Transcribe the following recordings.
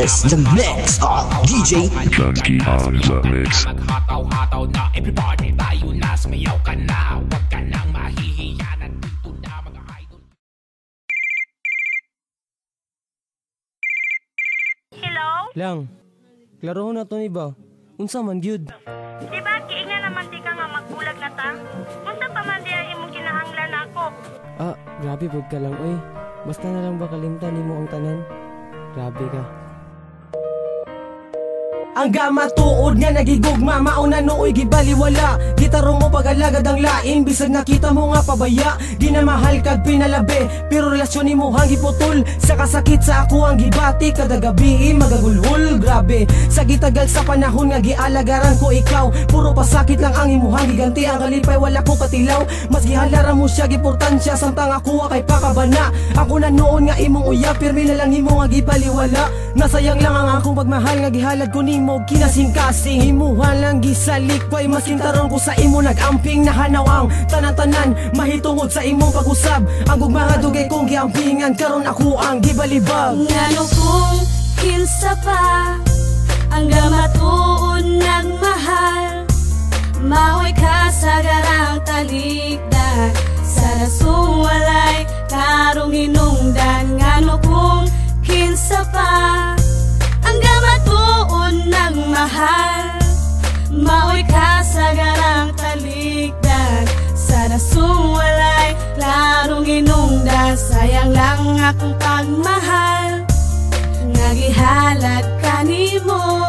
is the mix of DJ Junkie on the mix. Hataw-hataw na everybody, tayo na, sumayaw ka na. Huwag ka nang mahihiya, nandito na mga idol. Hello? Lang, klaro na to ni ba? Unsa man gyud? Di ba giinga naman di ka nga magbulag na ta? Unsa pa man di ang imong kinahanglan ako? Ah, grabe pud ka lang oy. Basta na lang ba kalimtan nimo ang tanan? Grabe ka. Ang gama tuod nga nagigugma, mauna nooy gibaliwala. Gitaro mo pagalagad ang lain, bisag nakita mo nga pabaya. Di na mahal kag pinalabi, pero relasyon ni mo hang giputol. Sa kasakit sa ako ang gibati, kada gabi magagulhol. Grabe, sa gitagal sa panahon nga gialagaran ko ikaw. Puro pasakit lang ang imuhang giganti, ang kalipay wala ko katilaw. Mas gihalaran mo siya giportansya, samtang ako kay pakabana. Ako na noon nga imong uya, pirmi na lang imo nga gibaliwala. Nasayang lang ang akong pagmahal nga gihalad ko nimo kinasing-kasing. Imuha lang gisalikway, mas kintaron ko sa imo nagamping. Nahanaw ang tanan-tanan, mahitungod sa imong pag-usab. Ang gugma nga dugay kong giampingan, karon ako ang gibalibag. Ngano kung kinsa pa ang gamatuon nagmahal, maoy ka sa garang talikdan, sa rasong walay karong hinungdan. Ngano kung kinsa pa ang gamatuon nagmahal, maoy ka sa garang talikdan, sa rasong walay klarong hinungdan. Sayang lang akong pagmahal nga gihalad ka nimo,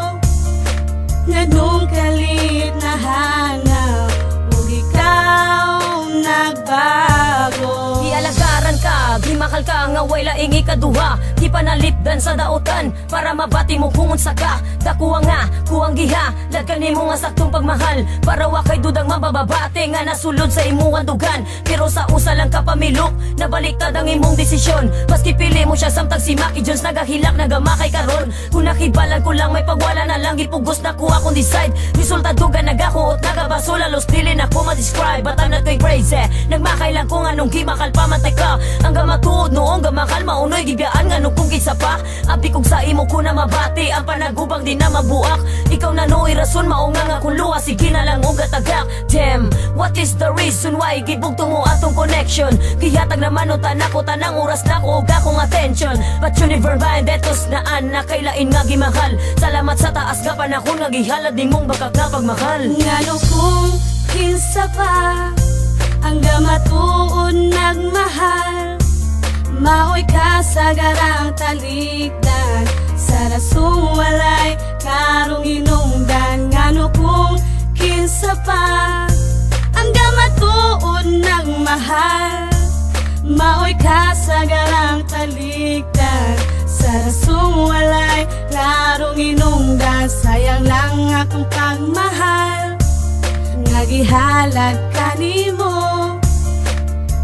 nganong kalit na hanap ug ikaw nagbago. Gialagaran ka, gimakal ka nga way laing ikaduha. Di panalipdan sa dautan para mabati mo kung unsa ka. Dakuha nga, kuwang giha, lagkan nimo nga saktong pagmahal, para wa kay dudang mabababate nga nasulod sa imong dugan. Pero sa usa lang ka pamilok, nabaliktad ang imong desisyon. Paski pili mo siya samtang si Maki Jones nagahilak nagamakay karon. Kung nakibalan ko lang may pagwala na lang, gipugos na ko akong decide. Resulta dugan nagakuot nagabasula, los dili na ko ma-describe. But I'm not going crazy, nagmakay lang kung anong gimakal pamatay ka. Ang gamatuod noong gamakal maunoy gibiyaan nga nung kung kinsa pa. Abi kong sa imo ko na mabati, ang panagubang di na mabuak. Ikaw na nooy rason maunga nga kung luwa, sige na lang og gatagak. Damn, what is the reason why gibugtong mo atong connection? Gihatag naman o tanako tanang oras na ko og akong attention. But you never mind, detos naan na kailain nga gimahal. Salamat sa taas nga panahon nga gihalad nimong bakak na pagmahal. Ngano kung kinsa pa ang gamatuon nagmahal, maoy ka sa garang talikdan, sa rasong walay karong hinungdan. Ngano kung kinsa pa ang gamatuon nagmahal, maoy ka sa garang talikdan, sa rasong walay klarong hinungdan. Sayang lang akong pagmahal nga gihalad ka nimo,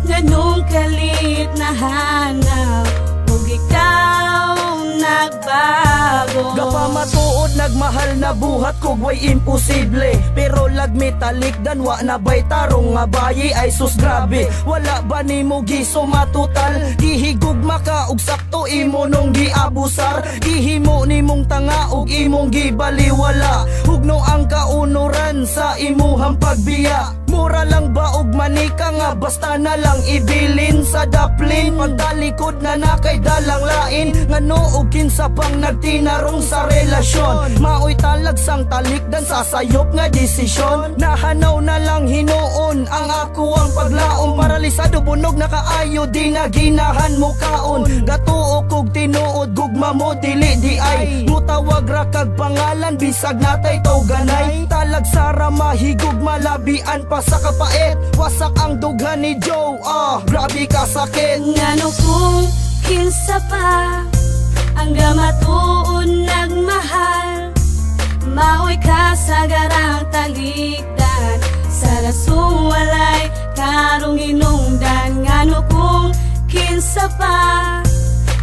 nganong kalit na hanap ug ikaw nagbago. Gapamatuod nagmahal na buhat kog way imposible, pero lagmi talikdan wa na bay tarong nga bayi ay sus grabe. Wala ba nimo gisumatotal, gihigugma ka ug sakto imo nung giabusar. Gihimo nimong tanga ug imong gibaliwala, hugno ang kaunuran sa imuhang pagbiya. Mura lang ba og manika nga basta na lang ibilin sa daplin. Pagdalikod na kay dalang lain, ngano og kinsa pang nagtinarong sa relasyon. Maoy talag sang talikdan sa sayop nga desisyon. Nahanaw na lang hinuon ang ako ang paglaom, paralisado bunog na kaayo di na ginahan mo kaon. Gatuo kog tinuod gugma mo dili di ay, mutawag ra kag pangalan bisag natay tawganay. Talag sara mahigug malabian pa sa kapait, wasak ang dughan ni Joe. Grabe ka sakit. Ngano kung kinsa pa ang gamatuon nagmahal, maoy ka sa garang talikdan, sa rasong walay karong hinungdan. Ngano kung kinsa pa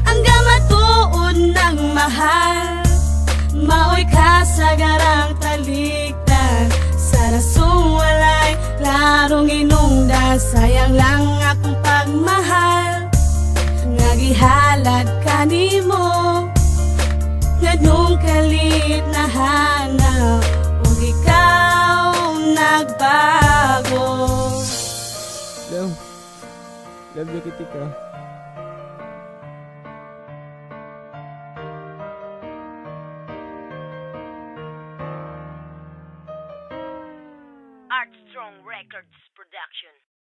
ang gamatuon nagmahal, maoy ka sa garang talikdan, sa rasong walay klarong hinungdan. Sayang lang akong pagmahal nga gihalad ka nimo, pilit na hanap ug ikaw nagbago. Love you kiti ka. Art Strong Records Production.